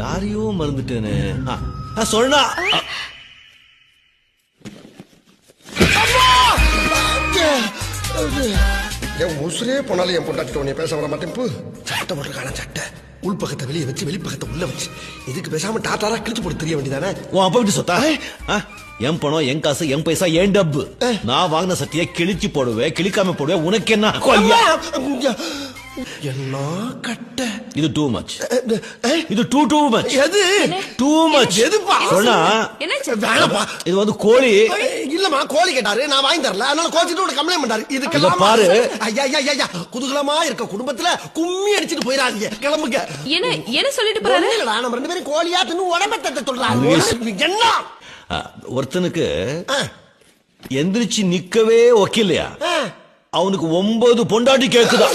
யாரையோ மறந்துட்டேனே. சொன்னா என் உசுரே போனாலும் என் பொண்டாட்டி உன்னை பேச வர மாட்டேன். சட்டை போட்டுருக்கான சட்டை உள்பக்கத்தை வெளியே வச்சு வெளிப்பக்கத்தை உள்ள வச்சு இதுக்கு பேசாம டாட்டாரா கிழிச்சு போட்டு தெரிய வேண்டியதானே. உன் அப்பா விட்டு சொத்தா? என் பணம், என் காசு, என் பைசா, என் டப்பு. நான் வாங்கின சட்டியை கிழிச்சு போடுவேன், கிழிக்காம போடுவேன். உனக்கு என்ன? என்ன கட்ட இது டூ மச். இது டூ மச். எது டூ மச்? எதுப்பா சொன்னா வேணப்பா. இது வந்து கோழி இல்லம்மா, கோழி கேட்டாரு, நான் வாங்கி தரல, அதனால கோச்சிட்டு கம்ப்ளைண்ட் பண்ணாரு. இதுக்கெல்லாம் பாரு. ஐயா குதூகலமா இருக்க குடும்பத்துல கும்மி அடிச்சிட்டு போயிடாதீங்க, கிளம்புங்க. என்ன சொல்லிட்டு போறாரு? நம்ம ரெண்டு பேரும் கோழியா தின்னு உடம்பத்தை சொல்றாங்க. என்ன ஒருத்தனுக்கு எந்திரிச்சு நிக்கவே ஒக்கில்லையா, அவனுக்கு 9 பொண்டாட்டி கேக்குதா.